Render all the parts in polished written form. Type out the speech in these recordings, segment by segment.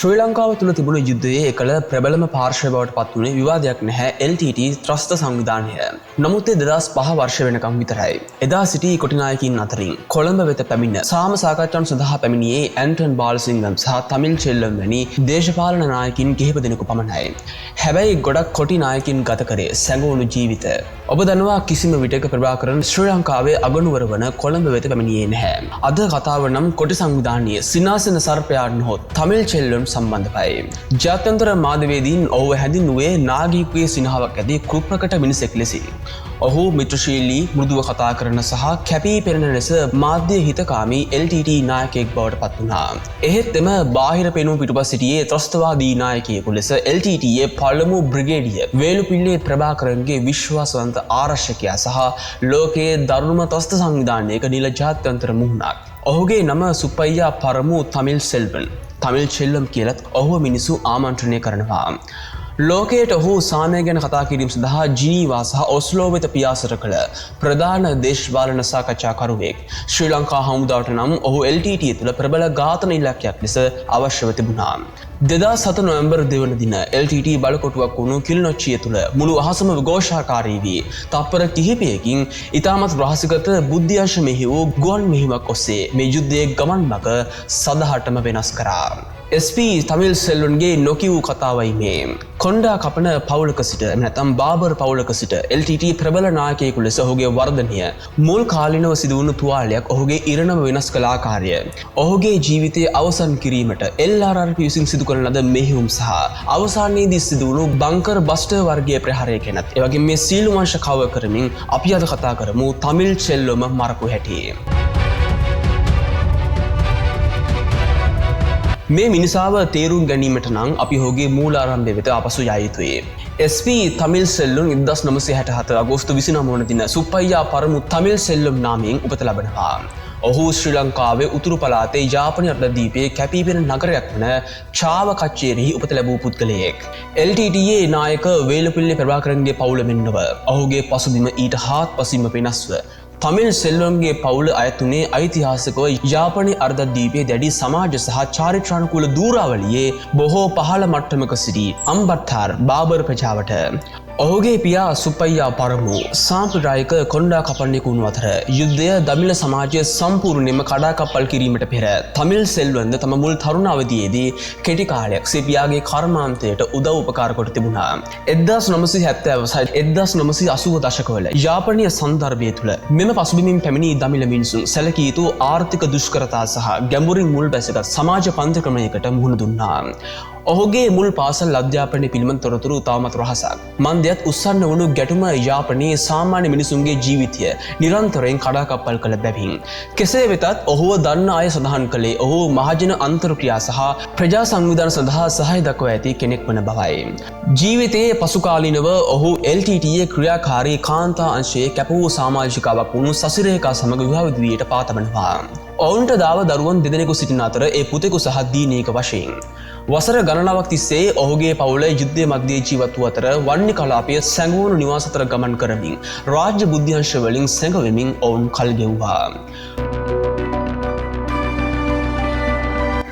ශ්‍රී ලංකාව තුළ තිබුණු යුද්ධයේ එකල ප්‍රබලම පාර්ශ්වය බවට පත් වුණේ විවාදයක් නැහැ LTT ත්‍රස්ත සංවිධානය. නමුත් 2005 වර්ෂ වෙනකම් විතරයි. එදා සිටි කොටිනායකින් අතරින් කොළඹ වෙත පැමිණ සාම සාකච්ඡාවන් සඳහා පැමිණියේ ඇන්ටන් බාලසිංහම් සහ තමිල් චෙල්ලම් වැනි දේශපාලන නායකින් කිහිප දෙනෙකු පමණයි. හැබැයි ගොඩක් කොටි නායකින් ගත කරේ සැඟවුණු ජීවිත. ඔබ දන්නවා කිසිම විටක ප්‍රභාකරන් ශ්‍රී ලංකාවේ අගනුවර වන කොළඹ වෙත පැමිණියේ නැහැ. අද කතාව නම් කොටි සංවිධානයේ සිනාසන සර්පයාට නොහොත් තමිල් චෙල්ලම් සම්බන්ධයි. ජාත්‍යන්තර මාධ්‍යවේදීන් ඔහුව හැඳින්වුවේ නාගීකුවේ සිනහාවක් ඇති කුප්‍රකට මිනිසෙක් ලෙසින්. ඔහු මිත්‍රශීලී මෘදුව කතා කරන සහ කැපී පෙනෙන ලෙස මාධ්‍ය හිතකාමී LTT නායකයෙක් බවට පත් වුණා. එහෙත් එම බාහිර පෙනුම පිටුපස සිටියේ ත්‍රස්තවාදී නායකයෙකු ලෙස LTTයේ පළමු බ්‍රිගේඩිය වේලුපිල්ලේ ප්‍රභාකරන්ගේ විශ්වාසවන්ත ආරක්ෂකයා සහ ලෝකයේ දරුණුම ත්‍රස්ත සංවිධානයක නිල ජාත්‍යන්තර මුහුණක්. ඔහුගේ නම සුප්පයියා පරමු තමිල් සෙල්වන්. තමිල් චෙල්ලම් කියලත් ඔහුව මිනිසු ආමන්ත්‍රණය කරනවා. ලෝකයට ඔහු සාමය ගැන කතා කිරීම සඳහා ජිනීවා සහ ඔස්ලෝ වෙත පියාසර කළ ප්‍රධාන දේශපාලන සාකච්ඡාකරුවෙක්. ශ්‍රී ලංකා හමුදාවට නම් ඔහු LTT තුළ ප්‍රබල ඝාතන ඉලක්කයක් ලෙස අවශ්‍යව තිබුණා. 2007 නොවැම්බර් 2 වන දින LTT බලකොටුවක් වුණු කිලිනොච්චිය තුළ මුළු අහසම ഘോഷාකාරී වී තත්පර කිහිපයකින් ඉතාමත් රහසිගත බුද්ධ්‍යංශ මෙහි වූ ගුවන් මෙහිමක් ඔස්සේ මේ යුද්ධයේ ගමන් මඟ සදහටම වෙනස් කරා. SP තමිල් සෙල්වන්ගේ නොකිවූ කතාවයි මේ. කොණ්ඩා කපන පවුලක සිට නැත්නම් බාබර් පවුලක සිට LTT ප්‍රබල නායකයෙකු ලෙස ඔහුගේ වර්ධනය මුල් කාලිනව සිදුවුණු තුවාලයක් ඔහුගේ ඉරණම වෙනස් කළ ආකාරය. ඔහුගේ ජීවිතය අවසන් කිරීමට LRRP විසින් සිදු කරන ලද මෙහෙයුම් සහ අවසානයේදී සිදුවුණු බංකර් බස්ටර් වර්ගයේ ප්‍රහාරයකෙනත් ඒ වගේ මේ සීළු වංශ කව කරමින් අපි අද කතා කරමු තමිල් චෙල්ලම මරපු හැටි. මේ මිනිසාව තේරුම් ගැනීමට නම් අපි ඔහුගේ මූලාරම්භය වෙත අපසු යා යුතුයි. SP තමිල් සෙල්ලම් 1967 අගෝස්තු 29 වන දින සුප්පයියා පරමු තමිල් සෙල්ලම් නාමයෙන් උපත ලබනවා. ඔහු ශ්‍රී ලංකාවේ උතුරු පළාතේ යාපනය අර්ධද්වීපයේ කැපීපෙනෙන නගරයක් වන චාව කච්චේරිහි උපත ලැබූ පුද්ගලයෙක්. LTTයේ නායක වේලුපිල්ලේ ප්‍රභාකරන්ගේ පවුල මෙන්නව ඔහුගේ පසුබිම ඊට හාත්පසින්ම වෙනස්ව තමිල් සෙල්වම්ගේ පවුල අයතුනේ ඓතිහාසිකව යාපනයේ අර්ධද්වීපයේ දැඩි සමාජ සහ චාරිත්‍රානුකූල දූරාවලියේ බොහෝ පහළ මට්ටමක සිටි අම්බට්ටාර් බාබර් ප්‍රජාවට. ඔහුගේ පියා සුප්පයියා පරමු සාම්ප්‍රදායික කොණ්ඩා කපන්නෙකු වුණු අතර යුද්ධය දමිළ සමාජය සම්පූර්ණයෙන්ම කඩාකප්පල් කිරීමට පෙර තමිල් සෙල්වන්ද තම මුල් තරුණ අවදියේදී කෙටි කාලයක් සිය පියාගේ කර්මාන්තයට උදව් උපකාර කොට තිබුණා. 1970 සහ 1980 දශකවල යාපනීය සන්දර්භය තුළ මෙම පසුබිමින් පැමිණි දමිළ මිනිසුන් සැලකිය යුතු ආර්ථික දුෂ්කරතා සහ ගැඹුරින් මුල් බැසගත් සමාජ පන්තික්‍රමයකට මුහුණ දුන්නා. ඔහුගේ මුල් පාසල් අධ්‍යාපනය පිළිබඳ තොරතුරු තවමත් රහසක්. මන්දයත් උස්සන්න වුණු ගැටුම යාපනයේ සාමාන්‍ය මිනිසුන්ගේ ජීවිතය නිරන්තරයෙන් කඩාකප්පල් කළ බැවින්. කෙසේ වෙතත් ඔහුව දන්න අය සඳහන් කළේ ඔහු මහජන අන්තර්ක්‍රියා සහ ප්‍රජා සංවිධාන සඳහා සහාය දක්වා ඇති කෙනෙක් වන බවයි. ජීවිතයේ පසුකාලීනව ඔහු LTTයේ ක්‍රියාකාරී කාන්තා අංශයේ කැප වූ සමාජිකාවක් වුණු සසිරේකා සමග විවාහ විදියට පා තබනවා. ඔවුන්ට දාව දරුවන් දෙදෙනෙකු සිටින අතර ඒ පුතෙකු සහ දීනේක වශයෙන්. වසර ගණනාවක් තිස්සේ ඔහුගේ පවුල යුද්ධය මැදේ ජීවත් වූ අතර වන්නි කලාපයේ සැඟවුණු නිවාස අතර ගමන් කරමින් රාජ්‍ය බුද්ධ්‍යංශ වලින් සැඟවෙමින් ඔවුන් කල් ගෙවුවා.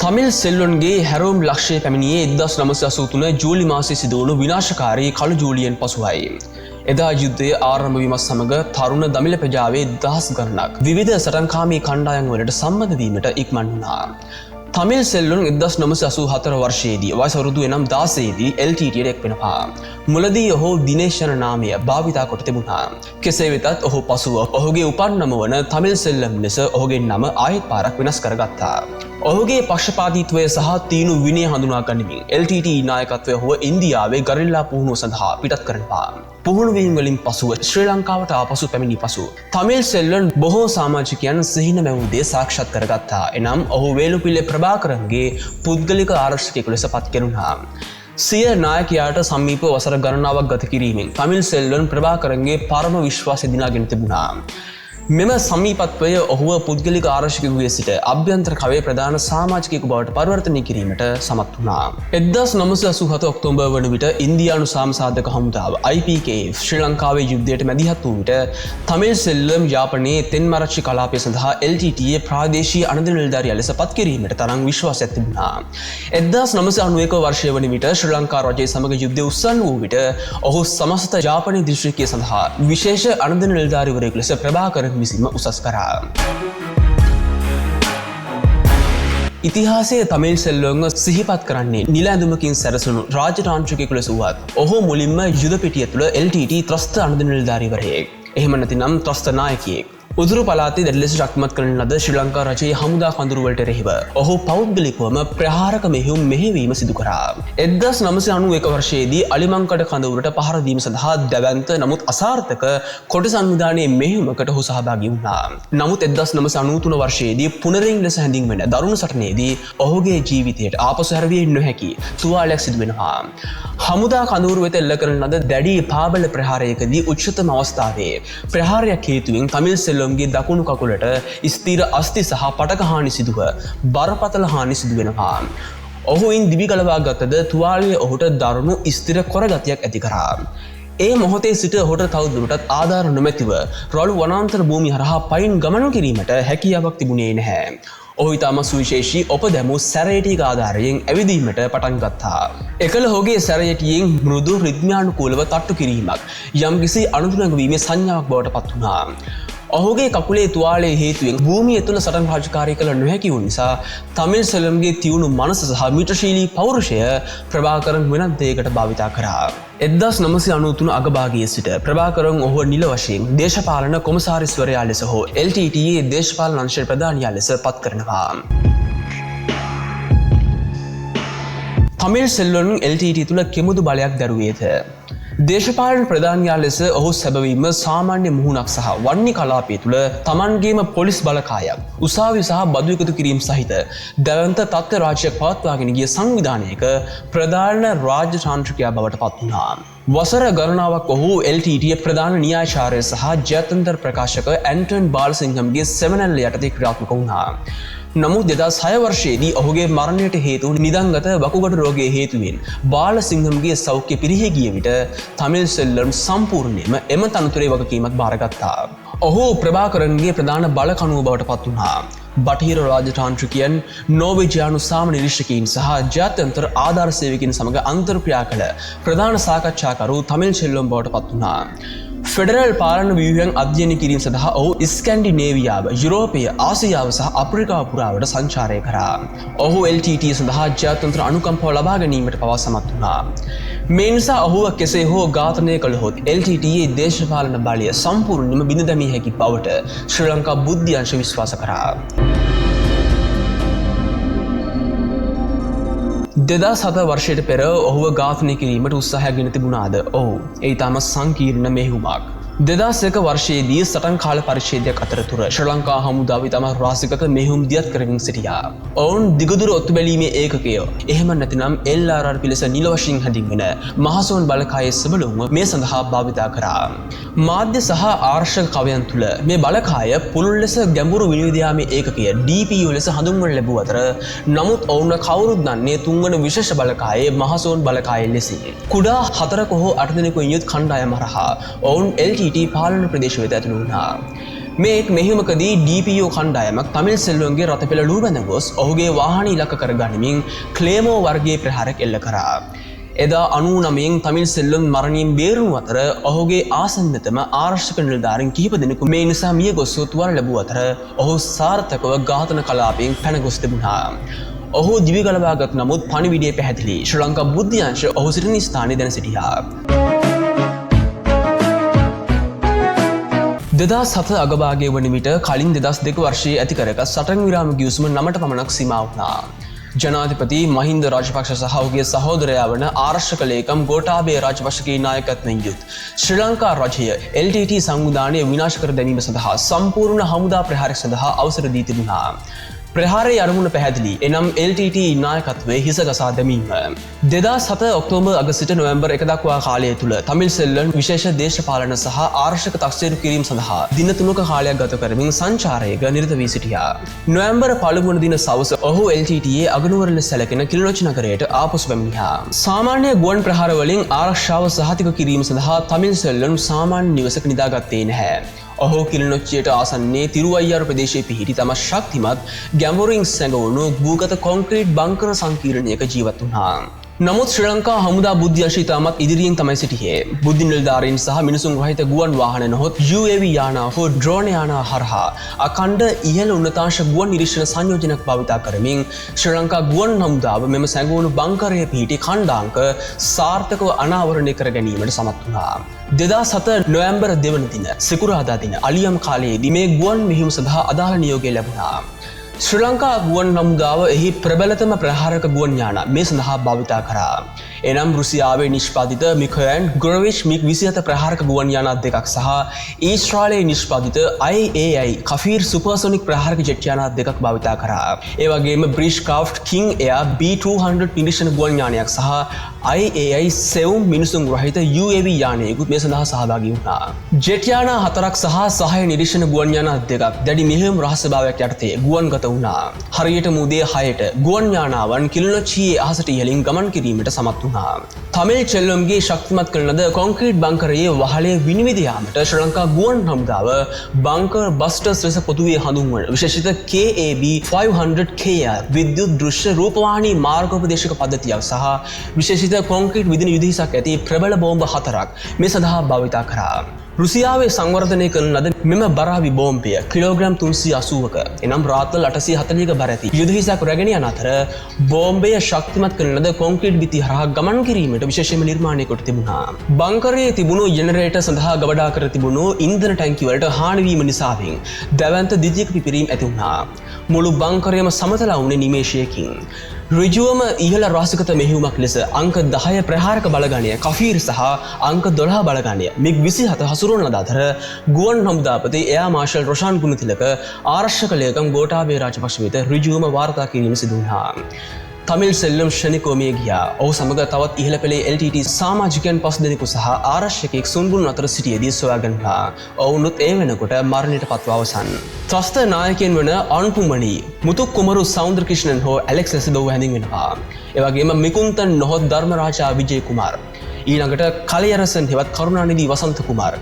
තමිල් සෙල්වන්ගේ හැරවුම් ලක්ෂ්‍යය පැමිණියේ 1983 ජූලි මාසයේ සිදුවුණු විනාශකාරී කළු ජූලියෙන් පසුවයි. එදා යුද්ධයේ ආරම්භ වීමත් සමග තරුණ දමිළ ප්‍රජාවේ දහස් ගණනක් විවිධ සටන්කාමී කණ්ඩායම් වලට සම්බන්ධ වීමට ඉක්මන් වුණා. තමිල් සෙල්වම් 1984 වර්ෂයේදී වයස අවුරුදු 16 දී LTTයට එක් වෙනවා. මුලදී ඔහු දිනේෂ් යන නාමය භාවිතා කොට තිබුණා. කෙසේ වෙතත් ඔහු පසුව ඔහුගේ උපන් නම වන තමිල් සෙල්ලම් ලෙස ඔහුගේ නම ආයෙත් පාරක් වෙනස් කරගත්තා. ඔහුගේ පක්ෂපාතීත්වය සහ තීනු විනය හඳුනා ගනිමින් LTT නායකත්වය ඔහුව ඉන්දියාවේ ගරිල්ලා පුහුණුව සඳහා පිටත් කරනවා. පුහුණුවීම් වලින් පසුව ශ්‍රී ලංකාවට ආපසු පැමිණි පසු තමිල් සෙල්වම් බොහෝ සමාජිකයන් සිහින මැවූ දේ සාක්ෂාත් කරගත්තා. එනම් ඔහු වේලුපිල්ලේ ප්‍රභාකරන්ගේ පුද්ගලික ආරක්ෂකයෙකු ලෙස පත් කෙරුණා. සිය නායකයාට සමීපව වසර ගණනාවක් ගත කිරීමෙන් තමිල් සෙල්වම් ප්‍රභාකරන්ගේ පරම විශ්වාසය දිනාගෙන තිබුණා. මෙම සමීපත්වය ඔහුව පුද්ගලික ආරක්ෂකයෙකුගේ සිට අභ්‍යන්තර කවේ ප්‍රධාන සමාජිකයෙකු බවට පරිවර්තනය කිරීමට සමත් වුණා. 1987 ඔක්තෝබර් වන විට ඉන්දියානු සාමසාධක හමුදාව IPKF ශ්‍රී ලංකාවේ යුද්ධයට මැදිහත් වූ විට තමිල් සෙල්ලම් යාපනයේ තෙන්මරච්චි කලාපය සඳහා LTTE ප්‍රාදේශීය අනධි නිලධාරියා ලෙස පත් කිරීමට තරම් විශ්වාසයක් තිබුණා. 1991 වර්ෂය වන විට ශ්‍රී ලංකා රජය සමග යුද්ධය උස්සන් වූ විට ඔහු සමස්ත යාපනයේ දිස්ත්‍රික්කය සඳහා විශේෂ අනධි නිලධාරිවරයෙකු ලෙස ප්‍රභාකරන් විසින්ම උසස් කරා. ඉතිහාසයේ තමිල් සෙල්වම්ව සිහිපත් කරන්නේ නිල ඇඳුමකින් සැරසුණු රාජතාන්ත්‍රිකයෙකු ලෙස වුවත් ඔහු මුලින්ම යුද පිටිය තුළ LTT ත්‍රස්ත අනධි නිලධාරිවරයෙක්. එහෙම නැතිනම් ත්‍රස්ත නායකයෙක්. උතුරු පළාතේ දැඩි ලෙස ශක්තිමත් කරන ලද ශ්‍රී ලංකා රජයේ හමුදා කඳුරුවලට එරෙහිව ඔහු පෞද්ගලිකවම ප්‍රහාරක මෙහෙයුම් මෙහෙයවීම සිදු කරා. 1991 වර්ෂයේදී අලිමංකඩ කඳවුරට පහර දීම සඳහා දැවැන්ත නමුත් අසාර්ථක කොටි සංවිධානයේ මෙහෙයුමකට ඔහු සහභාගී වුණා. නමුත් 1993 වර්ෂයේදී පුනරින් ලෙස හැඳින්වෙන දරුණු සටනේදී ඔහුගේ ජීවිතයට ආපසු හැරවිය නොහැකි තුවාලයක් සිදු වෙනවා. හමුදා කඳවුර වෙත එල්ල කරන ලද දැඩි පාබල ප්‍රහාරයකදී උච්චතම අවස්ථාවේ ප්‍රහාරයක් හේතුවෙන් තමිල් ගේ දකුණු කකුලට ස්ථීර අස්ථි සහ පටක හානි සිදුව බරපතල හානි සිදු වෙනවා. ඔහු ඉන් දිවි ගලවා ගතද තුවාලය ඔහුට දරුණු ස්ථිර කොරගතියක් ඇති කරා. ඒ මොහොතේ සිට ඔහුට තවදුරටත් ආධාර නොමැතිව රළු වනාන්තර භූමි හරහා පයින් ගමන් කිරීමට හැකියාවක් තිබුණේ නැහැ. ඔහු ඉතාම සුවිශේෂී ඔප දැමූ සැරයටික ආධාරයෙන් ඇවිදීමට පටන් ගත්තා. එකල ඔහුගේ සැරයටියෙන් මෘදු රිද්මයානුකූලව තට්ටු කිරීමක් යම්කිසි අනුදුනගවීමේ සංඥාවක් බවට පත් වුණා. ඔහුගේ කකුලේ තුවාලයේ හේතුවෙන් භූමිය තුළ සටන් රාජකාරී කළ නොහැකි වූ නිසා තමිල් සෙල්වම්ගේ තියුණු මනස සහ මිත්‍රශීලී පෞරුෂය ප්‍රභාකරන් වෙනත් දෙයකට භාවිතා කරා. 1993 අගභාගයේ සිට ප්‍රභාකරන් ඔහුව නිල වශයෙන් දේශපාලන කොමසාරිස්වරයා ලෙස හෝ LTTE දේශපාලන අංශ ප්‍රධානියා ලෙස පත් කරනවා. තමිල් සෙල්වම් LTTE තුළ කෙමුදු බලයක් දරුවේද දේශපාලන ප්‍රධානියා ලෙස ඔහු සැබවීම සාමාන්‍ය මුහුණක් සහ වන්නේ කලාපය තුළ තමන්ගේම පොලිස් බලකායක් උසාවි සහ බදු එකතු කිරීම සහිත දැවන්ත තත්ත්ව රාජ්‍යයක් පවත්වාගෙන ගිය සංවිධානයක ප්‍රධාන රාජ්‍යතාන්ත්‍රිකයා බවට පත් වුණා. වසර ගණනාවක් ඔහු LTTE ප්‍රධාන න්‍යායාචාර්ය සහ ජාත්‍යන්තර ප්‍රකාශක ඇන්ටන් බාලසිංහම්ගේ සෙවනැල්ල යටතේ ක්‍රියාත්මක වුණා. නමුත් 2006 වර්ෂයේදී ඔහුගේ මරණයට හේතු නිදන්ගත වකුගඩු රෝගයේ හේතුවෙන් බාලසිංහම්ගේ සෞඛ්‍ය පිරිහී ගිය විට තමිල් සෙල්වම් සම්පූර්ණයෙන්ම එම තනතුරේ වගකීමක් බාරගත්තා. ඔහු ප්‍රභාකරන්ගේ ප්‍රධාන බලකණුව බවට පත් වුණා. බටහිර රාජතාන්ත්‍රිකයන් නෝර්වේජියානු සාම නිරීක්ෂකයින් සහ ජාත්‍යන්තර ආධාර සේවකයන් සමග අන්තර්ක්‍රියා කළ ප්‍රධාන සාකච්ඡාකරු තමිල් සෙල්වම් බවට පත් වුණා. ෆෙඩරල් පාලන ව්‍යුහයන් අධ්‍යයනය කිරීම සඳහා ඔහු ස්කැන්ඩිනේවියාව, යුරෝපය, ආසියාව සහ අප්‍රිකාව පුරාවට සංචාරය කරා. ඔහු LTTE සඳහා ජාත්‍යන්තර අනුකම්පාව ලබා ගැනීමට පවා සමත් වුණා. මේ නිසා ඔහුව කෙසේ හෝ ඝාතනය කළහොත් LTTE දේශපාලන බලය සම්පූර්ණයෙන්ම බිඳ දැමිය හැකි බවට ශ්‍රී ලංකා බුද්ධි අංශ විශ්වාස කරා. 2007 වර්ෂයට පෙර ඔහුව ඝාතනය කිරීමට උත්සාහයක් ගෙන තිබුණාද? ඔව්. ඒ තාම සංකීර්ණ මෙහෙයුමක්. 2001 වර්ෂයේදී සටන් කාල පරිච්ඡේදයක් අතරතුර ශ්‍රී ලංකා හමුදාව ඉතාම රාසිකක මෙහෙයුම් දියත් කරමින් සිටියා. ඔවුන් දිගදුර ඔත්තු බැලීමේ ඒකකය, එහෙම නැතිනම් LRRP ලෙස නිල වශයෙන් හැඳින්වෙන මහසොන් බලකායේ සබලුම මේ සඳහා භාවිතා කරා. මාධ්‍ය සහ ආරක්ෂක කවයන් තුළ මේ බලකාය පුළුල් ලෙස ගැඹුරු විනිවිදයාමේ ඒකකය DPU ලෙස හඳුන්වනු ලැබුව අතර නමුත් ඔවුන් කවුරුත් දන්නේ තුන්වන විශේෂ බලකායේ මහසොන් බලකාය ලෙසින්. කුඩා 4ක හෝ 8 දෙනෙකුන් යුත් කණ්ඩායම හරහා ඔවුන් LTTE පාලන ප්‍රදේශ වෙත ඇතුළු වුණා. මේ එක් මෙහෙයුමකදී DPO කණ්ඩායමක් තමිල් සෙල්වම්ගේ රථපෙළ ලූබැඳ ගොස් ඔහුගේ වාහන ඉලක්ක කර ගනිමින් ක්ලේමෝ වර්ගයේ ප්‍රහාරයක් එල්ල කරා. එදා 99න් තමිල් සෙල්වම් මරණයෙන් බේරුණු අතර ඔහුගේ ආසන්නතම ආරක්ෂක නිලධාරීන් කිහිප දෙනෙකු මේ නිසා මිය ගොස් තුවාල ලැබුව අතර ඔහු සාර්ථකව ඝාතන කලාපයෙන් පැන ගොස් තිබුණා. ඔහු දිවි ගලවාගත් නමුත් පණිවිඩය පැහැදිලි. ශ්‍රී ලංකා බුද්ධි අංශ ඔහු සිටින ස්ථානයේ දැන සිටියා. 2007 අගභාගය වන විට කලින් 2002 වර්ෂයේ ඇති කරගත් සටන් විරාම ගිවිසුම 9ට පමණක් සීමා වුණා. ජනාධිපති මහින්ද රාජපක්ෂ සහ ඔහුගේ සහෝදරයා වන ආරක්ෂක ලේකම් ගෝඨාභය රාජපක්ෂගේ නායකත්වයෙන් යුත් ශ්‍රී ලංකා රජය LTTE සංවිධානය විනාශ කර දැමීම සඳහා සම්පූර්ණ හමුදා ප්‍රහාරයක් සඳහා අවසර දී තිබුණා. ප්‍රහාරයේ අරමුණ පැහැදිලි. එනම් LTT නායකත්වයේ හිස ගසා දැමීම. 2007 ඔක්තෝබර් අගස්ට නොවැම්බර් 1 දක්වා කාලය තුල තමිල් සෙල්වන් විශේෂ දේශපාලන සහ ආරක්ෂක තක්සේරු කිරීම සඳහා දින 3ක කාලයක් ගත කරමින් සංචාරයක නිරත වී සිටියා. නොවැම්බර් 15 වන දින සවස ඔහු LTTයේ අගනුවර ලෙස සැලකෙන කිලිනොචි නගරයට ආපසු පැමිණියා. සාමාන්‍ය ගුවන් ප්‍රහාර වලින් ආරක්ෂාව සහතික කිරීම සඳහා තමිල් සෙල්වන් සාමාන්‍ය නිවසක නිදාගත්තේ නැහැ. ඔහු කිලිනොච්චියට ආසන්නේ තිරුවයියාර ප්‍රදේශයේ පිහිටි තම ශක්තිමත් ගැඹුරින් සැඟවුණු භූගත කොන්ක්‍රීට් බංකර සංකීර්ණයක ජීවත් වුණා. නමුත් ශ්‍රී ලංකා හමුදා බුද්ධි අංශය ඉතාමත් ඉදිරියෙන් තමයි සිටියේ. බුද්ධි නිලධාරීන් සහ මිනිසුන් රහිත ගුවන් වාහන නොහොත් UAV යාන හෝ ඩ්‍රෝන යාන හරහා අඛණ්ඩ ඉහළ උන්නතාංශ ගුවන් නිරීක්ෂණ සංයෝජනයක් භාවිතා කරමින් ශ්‍රී ලංකා ගුවන් හමුදාව මෙම සැඟවුණු බංකරයේ පිහිටි ඛණ්ඩාංක සාර්ථකව අනාවරණය කර ගැනීමට සමත් වුණා. 2007 නොවැම්බර් 2 වන දින සිකුරාදා දින අලියම් කාලයේදී මේ ගුවන් මෙහෙයුම සඳහා අදාළ නියෝගය ලැබුණා. ශ්‍රී ලංකා ගුවන් හමුදාව එහි ප්‍රබලතම ප්‍රහාරක ගුවන් යාන මේ සඳහා භාවිතා කරා. එනම් රුසියාවේ නිෂ්පාදිත මිකෝයන් ගොරවිච් මිග් 27 ප්‍රහාරක ගුවන් යාන දෙකක් සහ ඊශ්‍රායලයේ නිෂ්පාදිත IAI කෆීර් සුපර්සොනික් ප්‍රහාරක ජෙට් යාන දෙකක් භාවිතා කරා. ඒ වගේම බ්‍රිටිෂ් ක්‍රාෆ්ට් කිං එයා B200 නිරීක්ෂණ ගුවන් යානයක් සහ IAI සෙවුම් මිනිසුන් රහිත UAV යානයකුත් මේ සඳහා සහභාගී වුණා. ජෙට් යාන 4ක් සහ සහාය නිරීක්ෂණ ගුවන් යාන දෙකක් දැඩි මෙහෙයුම් රහස්‍යභාවයක් යටතේ ගුවන්ගත වුණා. හරියට මුදේ 6ට ගුවන් යානාවන් කිලිනොච්චියේ අහසට ඉහළින් ගමන් කිරීමට සමත් වුණා. තමිල් සෙල්වම්ගේ ශක්තිමත් කරන ලද කොන්ක්‍රීට් බංකරයේ වහලේ විනිවිද යාමට ශ්‍රී ලංකා ගුවන් හමුදාව බංකර් බස්ටර්ස් ලෙස පොදුවේ හඳුන්වන විශේෂිත KAB 500K විද්‍යුත් දෘශ්‍ය රූපවාහිනී මාර්ගෝපදේශක පද්ධතියක් සහ විශේෂිත කොන්ක්‍රීට් විදින යුදහිසක් ඇති ප්‍රබල බෝම්බ 4ක් මේ සඳහා භාවිතා කරා. රුසියාවේ සංවර්ධනය කරන ලද මෙම බරාවි බෝම්බය කිලෝග්‍රෑම් 380ක එනම් රාත්තල් 840ක බර ඇති යුදහිසක් රැගෙන යන අතර බෝම්බය ශක්තිමත් කරන ලද කොන්ක්‍රීට් බිති හරහා ගමන් කිරීමට විශේෂයෙන්ම නිර්මාණය කොට තිබුණා. බංකරයේ තිබුණු ජෙනරේටර් සඳහා ගබඩා කර තිබුණු ඉන්ධන ටැංකි වලට හානි වීම නිසාවෙන් දැවැන්ත දිදියක පිපිරීම ඇති වුණා. මුළු බංකරයම සමතලා වුණේ නිමේෂයකින්. ඍජුවම ඉහළ රාසිකත මෙහෙයුමක් ලෙස අංක 10 ප්‍රහාරක බලගණය කෆීර් සහ අංක 12 බලගණය මිග් 27 හසුරුවන ලද අතර ගුවන් හමුදාපති එයා මාර්ෂල් රොෂාන් ගුණතිලක ආරක්ෂක ලේකම් ගෝඨාභය රාජපක්ෂ වෙත ඍජුවම වාර්තා කිරීම සිදු වුණා. තමිල් සෙල්වම් ෂණිකව මිය ගියා. ඔහු සමග තවත් ඉහළ පෙළේ LTT සමාජිකයන් 5 දෙනෙකු සහ ආරක්ෂකයෙක් සුන්බුන් අතර සිටියේදී සොයාගන්නා. ඔවුනුත් ඒ වෙනකොට මරණයට පත්ව අවසන්. ත්‍රස්ත නායකයන් වන අනුපුමණී මුතු කුමරු සෞන්දරකිෂ්ණන් හෝ ඇලෙක්ස් ලෙස ඔහු හැඳින්වෙනවා. ඒ වගේම මිකුන්තන් නොහොත් ධර්මරාජා විජේ කුමාර්. ඊළඟට කලයරසන් හෙවත් කරුණානිධි වසන්ත කුමාර්.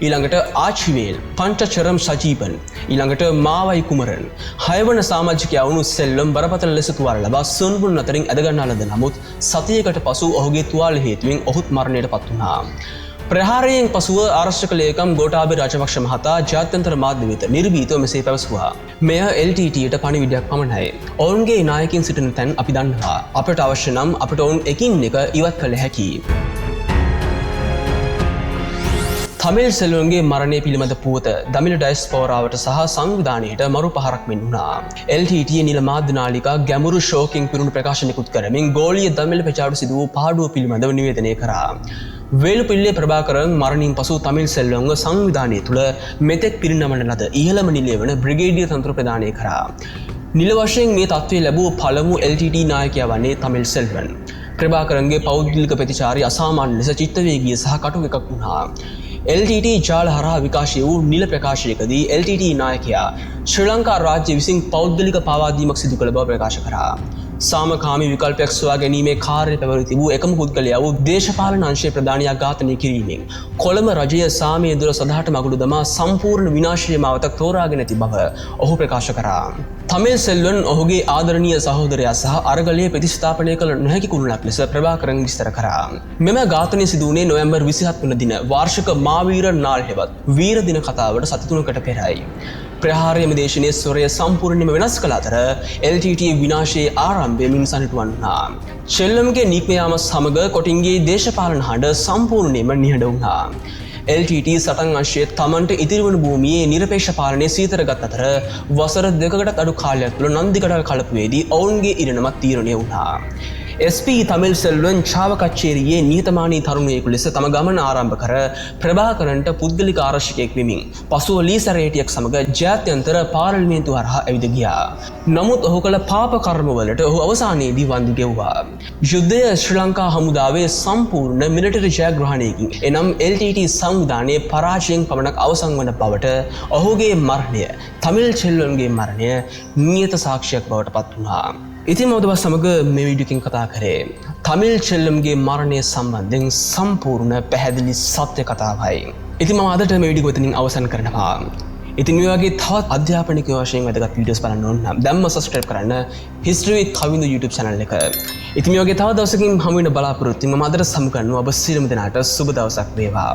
ඊළඟට ආචිවේල් පංචචරම් සජීපන්. ඊළඟට මාවයි කුමරන්. 6 වන සමාජිකයා වුණු සෙල්වම් බරපතල ලෙස තුවාල ලබා සුන්බුන් අතරින් ඇදගන්නා ලද නමුත් සතියකට පසු ඔහුගේ තුවාල හේතුවෙන් ඔහුත් මරණයට පත් වුණා. ප්‍රහාරයෙන් පසුව ආරක්ෂක ලේකම් ගෝඨාභය රාජපක්ෂ මහතා ජාත්‍යන්තර මාධ්‍ය වෙත නිර්භීතව මෙසේ පැවසුවා. මෙය LTTට පණිවිඩයක් පමණයි. ඔවුන්ගේ නායකයින් සිටින තැන් අපි දන්නවා. අපට අවශ්‍ය නම් අපට ඔවුන් එකින් එක ඉවත් කළ හැකියි. තමිල් සෙල්වම්ගේ මරණය පිළිබඳ පුවත දමිළ ඩයස්පෝරාවට සහ සංවිධානයට මරු පහරක් මෙන් වුණා. LTT නිල මාධ්‍ය නාලිකා ගැඹුරු ශෝකයෙන් පිරුණු ප්‍රකාශනයකුත් කරමින් ගෝලීය දමිළ ප්‍රචාරයට සිදු වූ පාඩුව පිළිබඳව නිවේදනය කරා. වේලුපිල්ලේ ප්‍රභාකරන් මරණින් පසු තමිල් සෙල්වම්ව සංවිධානය තුළ මෙතෙක් පිරිනමන ලද ඉහළම නිලය වන බ්‍රිගේඩියර් තනතුර ප්‍රදානය කරා. නිල වශයෙන් මේ තත්ත්වය ලැබූ පළමු LTT නායකයා වන්නේ තමිල් සෙල්වන්. ප්‍රභාකරන්ගේ පෞද්ගලික ප්‍රතිචාරය අසාමාන්‍ය ලෙස චිත්තවේගීය සහ කටු එකක් වුණා. LTT ජාල හරහා විකාශය වූ නිල ප්‍රකාශයකදී LTT නායකයා ශ්‍රී ලංකා රාජ්‍ය විසින් පෞද්ගලික පාවාදීමක් සිදු කළ බව ප්‍රකාශ කරා. සාමකාමී විකල්පයක් සොයා ගැනීමේ කාර්යය පැවැරි තිබූ එකම පුද්ගලයා වූ දේශපාලන අංශයේ ප්‍රධානියා ඝාතනය කිරීමෙන් කොළඹ රජය සාමයේ දොර සදහට මගුළු දමා සම්පූර්ණ විනාශයේ මාවතක් තෝරාගෙන ඇති බව ඔහු ප්‍රකාශ කරා. තමිල් සෙල්වන් ඔහුගේ ආදරණීය සහෝදරයා සහ අරගලයේ ප්‍රතිස්ථාපනය කළ නොහැකි කුළුණක් ලෙස ප්‍රභාකරන් විස්තර කරා. මෙම ඝාතනය සිදු වුණේ නොවැම්බර් 27 වන දින වාර්ෂික මාවීර නාල් හෙවත් වීර දින කතාවට සති 3කට පෙරයි. ප්‍රහාරයම දේශනයේ ස්වරය සම්පූර්ණයෙන්ම වෙනස් කළ අතර LTT විනාශයේ ආරම්භය මිනිසන් හිටුවන් වුණා. සෙල්වම්ගේ නික්ම යාම සමග කොටින්ගේ දේශපාලන හඬ සම්පූර්ණයෙන්ම නිහඬ වුණා. LTT සටන් අංශයේ තමන්ට ඉතිරි වන භූමියේ නිරපේක්ෂ පාලනය සීතරගත් අතර වසර 2කටත් අඩු කාලයක් තුළ නන්දිකඩල් කලපුවේදී ඔවුන්ගේ ඉරණමක් තීරණය වුණා. SP තමිල් සෙල්වන් ඡාව කච්චේරියේ නිහතමානී තරුණයෙකු ලෙස තම ගමන ආරම්භ කර ප්‍රභාකරන්ට පුද්ගලික ආරක්ෂකයෙක් වෙමින් පසුව ලීසා රේටියක් සමග ජාත්‍යන්තර පාර්ලිමේන්තුව හරහා ඇවිද ගියා. නමුත් ඔහු කළ පාප කර්මවලට ඔහු අවසානයේදී වන්දි ගෙව්වා. යුද්ධය ශ්‍රී ලංකා හමුදාවේ සම්පූර්ණ මිලිටරි ජයග්‍රහණයකින් එනම් LTT සංවිධානයේ පරාජයෙන් පමණක් අවසන් වන බවට ඔහුගේ මරණය තමිල් සෙල්වන්ගේ මරණය නියත සාක්ෂියක් බවට පත් වුණා. ඉතින් මම ඔබත් සමග මේ වීඩියෝ එකෙන් කතා කරේ තමිල් සෙල්වන්ගේ මරණය සම්බන්ධයෙන් සම්පූර්ණ පැහැදිලි සත්‍ය කතාවයි. ඉතින් මම අදට මේ වීඩියෝ එතනින් අවසන් කරනවා. ඉතින් මේ වගේ තවත් අධ්‍යාපනික වශයෙන් වැදගත් වීඩියෝස් බලන්න ඕන නම් දැන්ම subscribe කරන්න History with Kavindu YouTube channel එක. ඉතින් මේ වගේ තවත් දවසකින් හමු වෙන බලාපොරොත්තු වෙන මම අදට සමු කරනවා ඔබ සියලුම දෙනාට සුබ දවසක් වේවා.